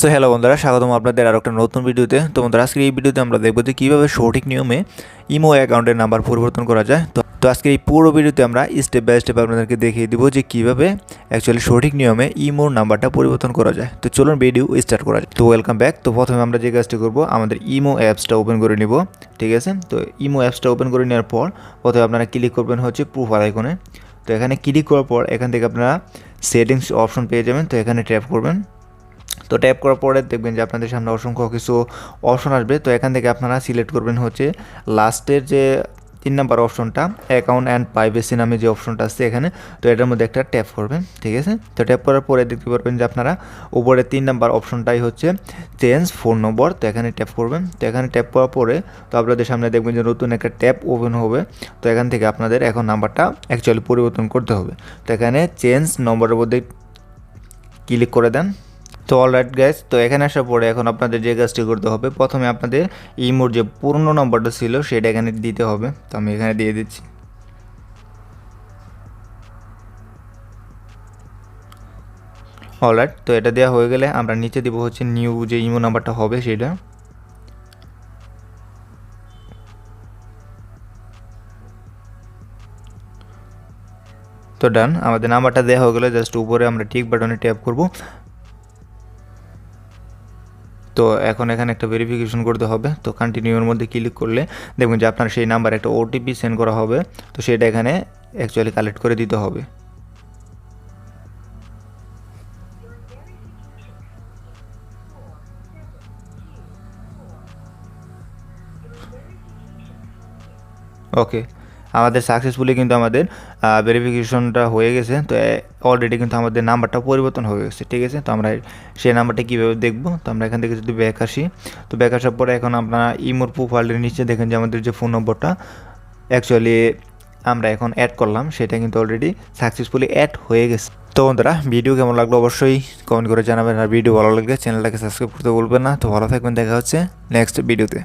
So hello বন্ধুরা, স্বাগতম আপনাদের আরও একটা নতুন ভিডিওতে। তো বন্ধুরা, আজকের এই ভিডিওতে আমরা দেখব যে কীভাবে সঠিক নিয়মে ইমো অ্যাকাউন্টের নাম্বার পরিবর্তন করা যায়। তো আজকের এই পুরো ভিডিওতে আমরা স্টেপ বাই স্টেপ আপনাদেরকে দেখিয়ে দিব যে কীভাবে অ্যাকচুয়ালি সঠিক নিয়মে ইমোর নাম্বারটা পরিবর্তন করা যায়। তো চলুন ভিডিও স্টার্ট করা যায়। তো ওয়েলকাম ব্যাক। তো প্রথমে আমরা যে কাজটি করব, আমাদের ইমো অ্যাপসটা ওপেন করে নিব। ঠিক আছে, তো ইমো অ্যাপসটা ওপেন করে নেওয়ার পর প্রথমে আপনারা ক্লিক করবেন হচ্ছে প্রোফাইল আইকনে। তো এখানে ক্লিক করার পর এখান থেকে আপনারা সেটিংস অপশন পেয়ে যাবেন। তো এখানে ট্যাপ করবেন। তো ট্যাপ করার পরে দেখবেন যে আপনাদের সামনে অসংখ্য কিছু অপশন আসবে। তো এখান থেকে আপনারা সিলেক্ট করবেন হচ্ছে লাস্টের যে 3 নাম্বার অপশনটা, অ্যাকাউন্ট অ্যান্ড প্রাইভেসি নামে যে অপশনটা আছে এখানে। তো এটার মধ্যে একটা ট্যাপ করবেন। ঠিক আছে, তো ট্যাপ করার পরে দেখতে পারবেন যে আপনারা উপরে 3 নাম্বার অপশনটাই হচ্ছে চেঞ্জ ফোন নম্বর। তো এখানে ট্যাপ করবেন। তো এখানে ট্যাপ করার পরে তো আপনাদের সামনে দেখবেন যে নতুন একটা ট্যাব ওপেন হবে। তো এখান থেকে আপনাদের এখন নাম্বারটা অ্যাকচুয়ালি পরিবর্তন করতে হবে। তো এখানে চেঞ্জ নম্বরের মধ্যে ক্লিক করে দেন। তো অলরাইট গাইস, তো এখানে আসার পরে এখন আপনাদের যে কাজটি করতে হবে, প্রথমে আপনাদের ইমোর যে পুরনো নম্বরটা ছিল সেটা এখানে দিতে হবে। তো আমি এখানে দিয়ে দিচ্ছি। অলরাইট, তো এটা দেওয়া হয়ে গেলে আমরা নিচে দিব হচ্ছে নিউ যে ইমো নাম্বারটা হবে সেটা। তো ডান, আমাদের নাম্বারটা দেওয়া হয়ে গেলে জাস্ট উপরে আমরা টিক বাটনে ট্যাপ করব। তো এখন এখানে একটা ভেরিফিকেশন করতে হবে। তো কন্টিনিউর মধ্যে ক্লিক করলে দেখবেন যে আপনার সেই নাম্বার একটা ওটিপি সেন্ড করা হবে। তো সেটা এখানে অ্যাকচুয়ালি কালেক্ট করে দিতে হবে। ওকে, আমাদের সাকসেসফুলি কিন্তু আমাদের ভেরিফিকেশনটা হয়ে গেছে। তো অলরেডি কিন্তু আমাদের নাম্বারটা পরিবর্তন হয়ে গেছে। ঠিক আছে, তো আমরা সেই নাম্বারটা কীভাবে দেখবো, তো আমরা এখান থেকে যদি ব্যাক আসি, তো ব্যাক আসার পরে এখন আপনারা ইমোর প্রোফাইলের নিচে দেখেন যে আমাদের যে ফোন নম্বরটা অ্যাকচুয়ালি আমরা এখন অ্যাড করলাম সেটা কিন্তু অলরেডি সাকসেসফুলি অ্যাড হয়ে গেছে। তো বন্ধুরা, ভিডিও কেমন লাগলো অবশ্যই কমেন্ট করে জানাবেন। আর ভিডিও ভালো লাগলে চ্যানেলটাকে সাবস্ক্রাইব করতে বলবেন না। তো ভালো থাকবেন, দেখা হচ্ছে নেক্সট ভিডিওতে।